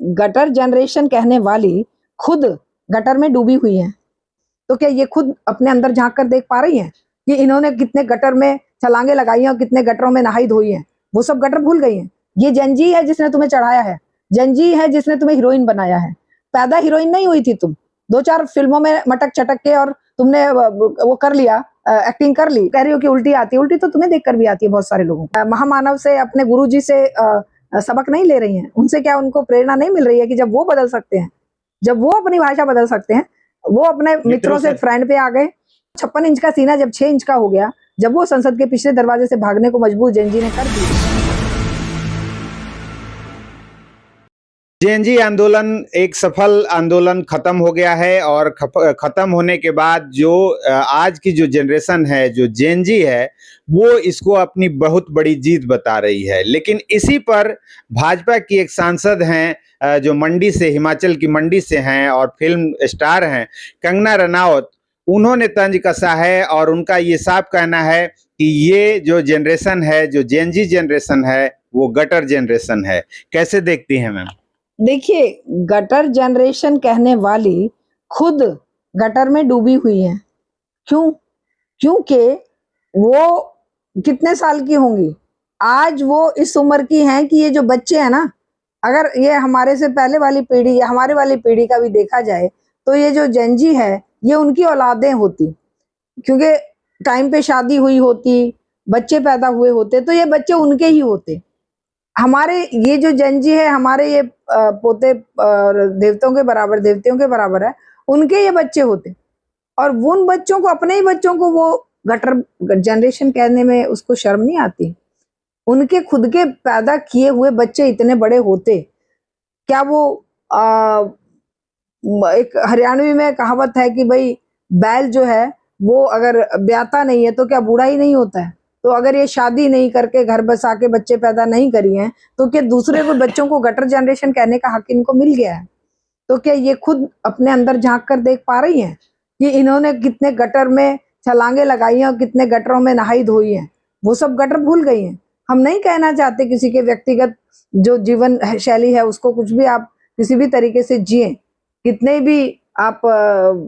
Gutter generation कहने वाली खुद गटर में डूबी हुई है, तो क्या ये खुद अपने अंदर झांक कर देख पा रही हैं कि इन्होंने कितने गटर में छलांगे लगाई हैं और कितने गटरों में नहाई धोई हैं? वो सब गटर भूल गई हैं। ये जंजी है जिसने तुम्हें चढ़ाया है, जंजी है जिसने तुम्हें हीरोइन बनाया है। पैदा हीरोइन नहीं हुई थी तुम, 2-4 फिल्मों में मटक चटक के और तुमने वो कर लिया, एक्टिंग कर ली। कह रही हो कि उल्टी आती है, उल्टी तो तुम्हें देखकर भी आती है बहुत सारे लोगों को। महामानव से, अपने गुरुजी से सबक नहीं ले रही हैं? उनसे क्या उनको प्रेरणा नहीं मिल रही है कि जब वो बदल सकते हैं, जब वो अपनी भाषा बदल सकते हैं, वो अपने मित्रों से फ्रेंड पे आ गए। 56 इंच का सीना जब 6 इंच का हो गया, जब वो संसद के पिछले दरवाजे से भागने को मजबूर जेनजी ने कर दिया। जेनजी आंदोलन एक सफल आंदोलन खत्म हो गया है और खत्म होने के बाद जो आज की जो जनरेशन है, जो जेनजी है, वो इसको अपनी बहुत बड़ी जीत बता रही है। लेकिन इसी पर भाजपा की एक सांसद हैं जो मंडी से, हिमाचल की मंडी से हैं और फिल्म स्टार हैं, कंगना रनावत, उन्होंने तंज कसा है और उनका ये साफ कहना है कि ये जो जनरेशन है, जो जेनजी जनरेशन है, वो गटर जनरेशन है। कैसे देखती हैं मैम? देखिए, गटर जनरेशन कहने वाली खुद गटर में डूबी हुई है। क्यों? क्योंकि वो कितने साल की होंगी? आज वो इस उम्र की हैं कि ये जो बच्चे हैं ना, अगर ये हमारे से पहले वाली पीढ़ी या हमारे वाली पीढ़ी का भी देखा जाए, तो ये जो जेनजी है, ये उनकी औलादें होती, क्योंकि टाइम पे शादी हुई होती, बच्चे पैदा हुए होते, तो ये बच्चे उनके ही होते। हमारे ये जो जेनजी है, हमारे ये पोते देवताओं के बराबर है, उनके ये बच्चे होते, और उन बच्चों को, अपने ही बच्चों को वो गटर जनरेशन कहने में उसको शर्म नहीं आती? उनके खुद के पैदा किए हुए बच्चे इतने बड़े होते, क्या वो एक हरियाणवी में कहावत है कि भाई बैल जो है वो अगर ब्याता नहीं है तो क्या बूढ़ा ही नहीं होता है? तो अगर ये शादी नहीं करके घर बसा के बच्चे पैदा नहीं करी हैं, तो क्या दूसरे को बच्चों को गटर जनरेशन कहने का हक इनको मिल गया है? तो क्या ये खुद अपने अंदर झांक कर देख पा रही हैं कि इन्होंने कितने गटर में छलांगे लगाई हैं और कितने गटरों में नहाई धोई हैं? वो सब गटर भूल गई हैं। हम नहीं कहना चाहते किसी के व्यक्तिगत जो जीवन शैली है उसको कुछ भी आप किसी भी तरीके से जिए, कितने भी आप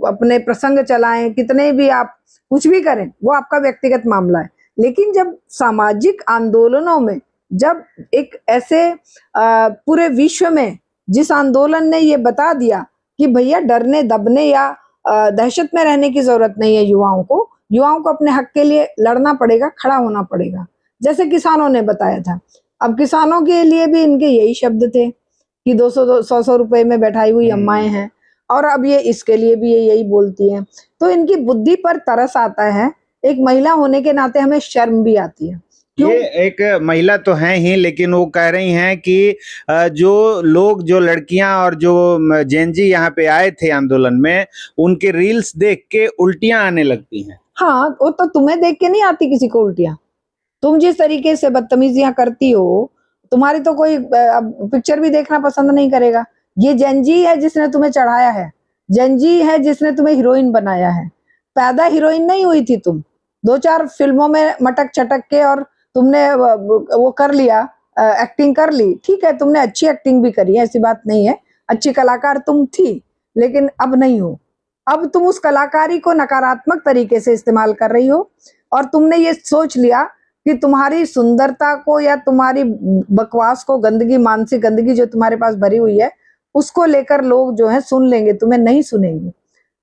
अपने प्रसंग चलाएं, कितने भी आप कुछ भी करें, वो आपका व्यक्तिगत मामला है। लेकिन जब सामाजिक आंदोलनों में, जब एक ऐसे पूरे विश्व में जिस आंदोलन ने ये बता दिया कि भैया डरने, दबने या दहशत में रहने की जरूरत नहीं है, युवाओं को अपने हक के लिए लड़ना पड़ेगा, खड़ा होना पड़ेगा, जैसे किसानों ने बताया था। अब किसानों के लिए भी इनके यही शब्द थे कि 200-100 रुपए में बैठाई हुई अम्माएं हैं, और अब ये इसके लिए भी ये यही बोलती हैं। तो इनकी बुद्धि पर तरस आता है। एक महिला होने के नाते हमें शर्म भी आती है। ये एक महिला तो हैं ही, लेकिन वो कह रही हैं कि जो लोग, जो लड़कियां और जो जेनजी यहाँ पे आए थे आंदोलन में, उनके रील्स देख के उल्टियां आने लगती हैं। हाँ, वो तो तुम्हें देख के नहीं आती किसी को उल्टियां। तुम जिस तरीके से बदतमीजियां करती हो, तुम्हारी तो कोई पिक्चर भी देखना पसंद नहीं करेगा। ये जेनजी है जिसने तुम्हें चढ़ाया है, जेनजी है जिसने तुम्हें हीरोइन बनाया है। पैदा हीरोइन नहीं हुई थी तुम, 2-4 फिल्मों में मटक चटक के और तुमने वो कर लिया, एक्टिंग कर ली। ठीक है, तुमने अच्छी एक्टिंग भी करी है, ऐसी बात नहीं है, अच्छी कलाकार तुम थी, लेकिन अब नहीं हो। अब तुम उस कलाकारी को नकारात्मक तरीके से इस्तेमाल कर रही हो, और तुमने ये सोच लिया कि तुम्हारी सुंदरता को या तुम्हारी बकवास को, गंदगी, मानसिक गंदगी जो तुम्हारे पास भरी हुई है, उसको लेकर लोग जो है सुन लेंगे, तुम्हें नहीं सुनेंगे।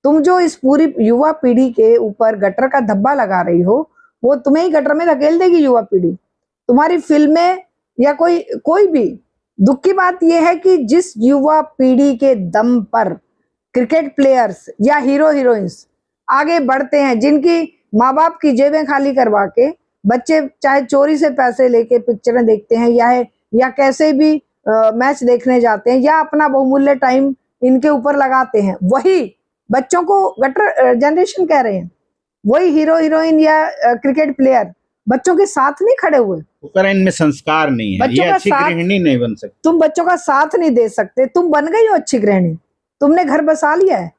तुम जो इस पूरी युवा पीढ़ी के ऊपर गटर का धब्बा लगा रही हो, वो तुम्हें ही गटर में धकेल देगी युवा पीढ़ी। तुम्हारी फिल्में या कोई भी, दुख की बात यह है कि जिस युवा पीढ़ी के दम पर क्रिकेट प्लेयर्स या हीरो हीरोइंस आगे बढ़ते हैं, जिनकी माँ बाप की जेबें खाली करवा के बच्चे चाहे चोरी से पैसे लेके पिक्चरें देखते हैं या कैसे भी मैच देखने जाते हैं या अपना बहुमूल्य टाइम इनके ऊपर लगाते हैं, वही बच्चों को गटर जनरेशन कह रहे हैं। वही हीरो हीरोइन या क्रिकेट प्लेयर बच्चों के साथ नहीं खड़े हुए। इनमें संस्कार नहीं है, ये अच्छी गृहिणी नहीं बन सकती। तुम बच्चों का साथ नहीं दे सकते, तुम बन गई हो अच्छी गृहिणी, तुमने घर बसा लिया है।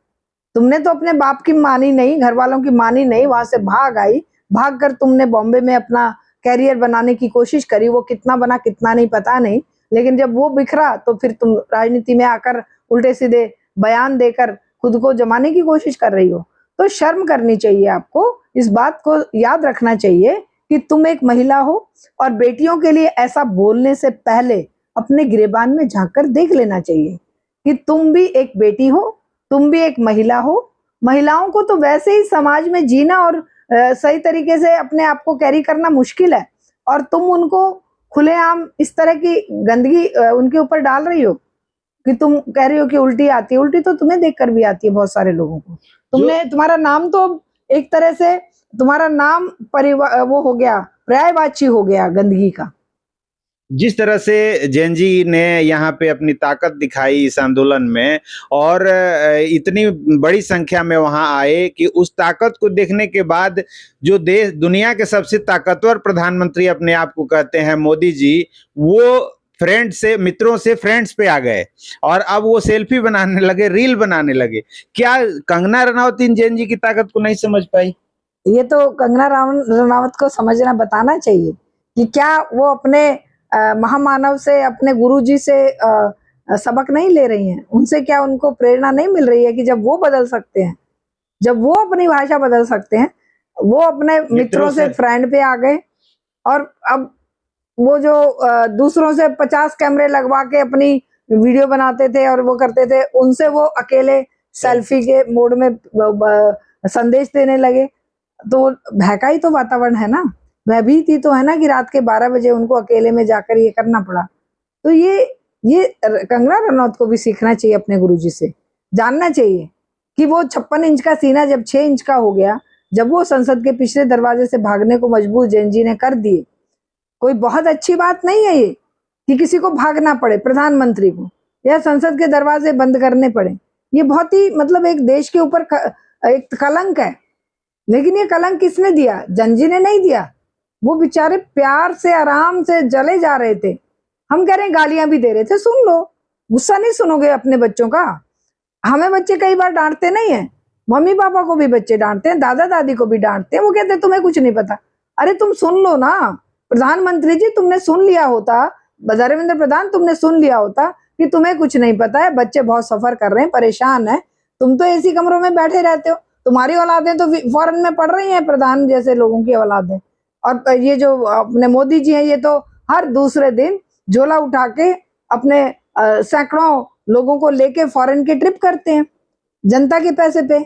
तुमने तो अपने बाप की मानी नहीं, घर वालों की मानी नहीं, वहां से भाग आई, भाग कर तुमने बॉम्बे में अपना कैरियर बनाने की कोशिश करी। वो कितना बना कितना नहीं पता नहीं, लेकिन जब वो बिखरा तो फिर तुम राजनीति में आकर उल्टे सीधे बयान देकर खुद को जमाने की कोशिश कर रही हो। तो शर्म करनी चाहिए आपको, इस बात को याद रखना चाहिए कि तुम एक महिला हो और बेटियों के लिए ऐसा बोलने से पहले अपने गिरेबान में झांककर देख लेना चाहिए कि तुम भी एक बेटी हो, तुम भी एक महिला हो। महिलाओं को तो वैसे ही समाज में जीना और सही तरीके से अपने आप को कैरी करना मुश्किल है, और तुम उनको खुलेआम इस तरह की गंदगी उनके ऊपर डाल रही हो कि तुम कह रही हो कि उल्टी आती है। उल्टी तो तुम्हें देखकर भी आती है बहुत सारे लोगों को। तुमने तुम्हारा नाम तो एक तरह से तुम्हारा नाम परिवार वो हो गया, पर्यायवाची हो गया गंदगी का। जिस तरह से जैन जी ने यहाँ पे अपनी ताकत दिखाई इस आंदोलन में, और इतनी बड़ी संख्या में वहां आए कि उस ताकत को देखने के बाद जो देश दुनिया के सबसे ताकतवर प्रधानमंत्री अपने आप को कहते हैं मोदी जी, वो फ्रेंड से मित्रों से फ्रेंड्स पे आ गए और अब वो सेल्फी बनाने लगे, रील बनाने लगे। क्या कंगना रनौत इन जैन जी की ताकत को नहीं समझ पाई? ये तो कंगना रनौत को समझना, बताना चाहिए कि क्या वो अपने महामानव से, अपने गुरुजी से सबक नहीं ले रही हैं? उनसे क्या उनको प्रेरणा नहीं मिल रही है कि जब वो बदल सकते हैं, जब वो अपनी भाषा बदल सकते हैं, वो अपने मित्रों से फ्रेंड पे आ गए, और अब वो जो दूसरों से 50 कैमरे लगवा के अपनी वीडियो बनाते थे और वो करते थे, उनसे वो अकेले सेल्फी के मोड में संदेश देने लगे। तो भयकाई तो वातावरण है ना, भयभीति तो है ना कि रात के 12 बजे उनको अकेले में जाकर ये करना पड़ा। तो ये कंगना रनौत को भी सीखना चाहिए अपने गुरुजी से, जानना चाहिए कि वो 56 इंच का सीना जब 6 इंच का हो गया, जब वो संसद के पिछले दरवाजे से भागने को मजबूर जैन जी ने कर दिए। कोई बहुत अच्छी बात नहीं है ये कि किसी को भागना पड़े, प्रधानमंत्री को, या संसद के दरवाजे बंद करने पड़े। ये बहुत ही मतलब एक देश के ऊपर एक कलंक है। लेकिन ये कलंक किसने दिया? जैन जी ने नहीं दिया। वो बेचारे प्यार से आराम से जले जा रहे थे। हम कह रहे हैं गालियां भी दे रहे थे, सुन लो, गुस्सा नहीं सुनोगे अपने बच्चों का? हमें बच्चे कई बार डांटते नहीं है, मम्मी पापा को भी बच्चे डांटते हैं, दादा दादी को भी डांटते हैं। वो कहते हैं तुम्हें कुछ नहीं पता। अरे तुम सुन लो ना, प्रधानमंत्री जी तुमने सुन लिया होता, धर्मेंद्र प्रधान तुमने सुन लिया होता कि तुम्हें कुछ नहीं पता है, बच्चे बहुत सफर कर रहे हैं, परेशान है, तुम तो एसी कमरों में बैठे रहते हो, तुम्हारी औलादें तो फॉरेन में पढ़ रही हैं, प्रधान जैसे लोगों की औलादें। और ये जो अपने मोदी जी हैं, ये तो हर दूसरे दिन झोला उठा के अपने सैकड़ों लोगों को लेके फॉरेन की ट्रिप करते हैं जनता के पैसे पे।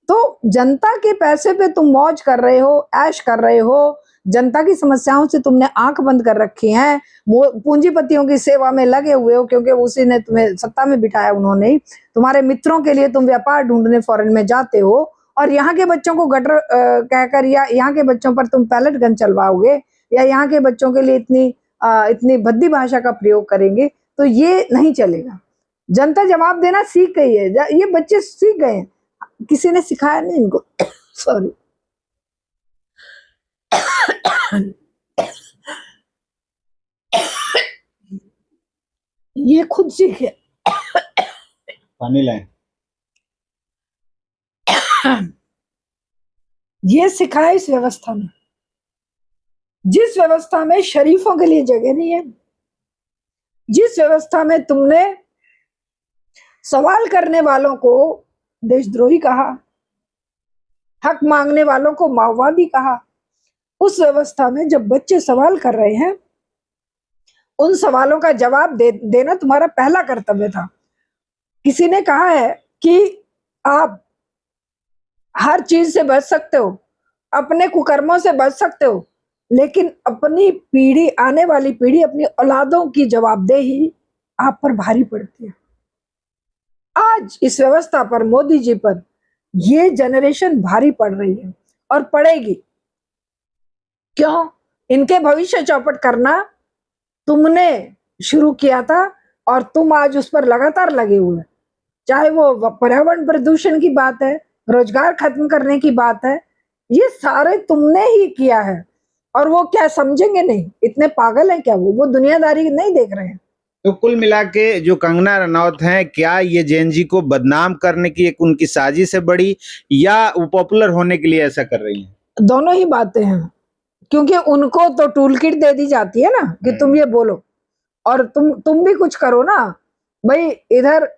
तो जनता के पैसे पे तुम मौज कर रहे हो, ऐश कर रहे हो, जनता की समस्याओं से तुमने आंख बंद कर रखी है, पूंजीपतियों की सेवा में लगे हुए हो, क्योंकि उसी ने तुम्हें सत्ता में बिठाया, उन्होंने ही। तुम्हारे मित्रों के लिए तुम व्यापार ढूंढने फॉरेन में जाते हो, और यहाँ के बच्चों को गटर कहकर, या यहाँ के बच्चों पर तुम पैलेट गन चलवाओगे, या यहाँ के बच्चों के लिए इतनी भद्दी भाषा का प्रयोग करेंगे, तो ये नहीं चलेगा। जनता जवाब देना सीख गई है, ये बच्चे सीख गए हैं, किसी ने सिखाया नहीं इनको। सॉरी। ये खुद सीखे। पानी लाएं। ये सिखाया इस व्यवस्था में, जिस व्यवस्था में शरीफों के लिए जगह नहीं है, जिस व्यवस्था में तुमने सवाल करने वालों को देशद्रोही कहा, हक मांगने वालों को माओवादी कहा, उस व्यवस्था में जब बच्चे सवाल कर रहे हैं, उन सवालों का जवाब देना तुम्हारा पहला कर्तव्य था। किसी ने कहा है कि आप हर चीज से बच सकते हो, अपने कुकर्मों से बच सकते हो, लेकिन अपनी पीढ़ी, आने वाली पीढ़ी, अपनी औलादों की जवाबदेही आप पर भारी पड़ती है। आज इस व्यवस्था पर, मोदी जी पर, ये जनरेशन भारी पड़ रही है और पड़ेगी। क्यों? इनके भविष्य चौपट करना तुमने शुरू किया था और तुम आज उस पर लगातार लगे हुए हैं। चाहे वो पर्यावरण प्रदूषण की बात है, रोजगार खत्म करने की बात है, ये सारे तुमने ही किया है। और वो क्या समझेंगे नहीं? इतने पागल हैं क्या वो दुनियादारी नहीं देख रहे हैं? तो कुल मिला के जो कंगना रनौत हैं, क्या ये जैन जी को बदनाम करने की एक उनकी साजिश है बड़ी, या वो पॉपुलर होने के लिए ऐसा कर रही हैं? दोनों ही बातें हैं, क्योंकि उनको तो टूल किट दे दी जाती है ना कि तुम ये बोलो, और तुम भी कुछ करो ना भाई। इधर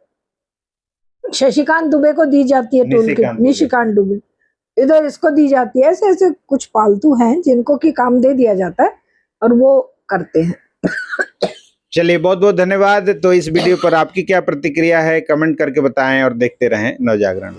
शशिकांत दुबे को दी जाती है टोल किट, निशिकांत दुबे, इधर इसको दी जाती है। ऐसे ऐसे कुछ पालतू हैं जिनको कि काम दे दिया जाता है और वो करते हैं। चलिए, बहुत बहुत धन्यवाद। तो इस वीडियो पर आपकी क्या प्रतिक्रिया है, कमेंट करके बताएं और देखते रहें नवजागरण।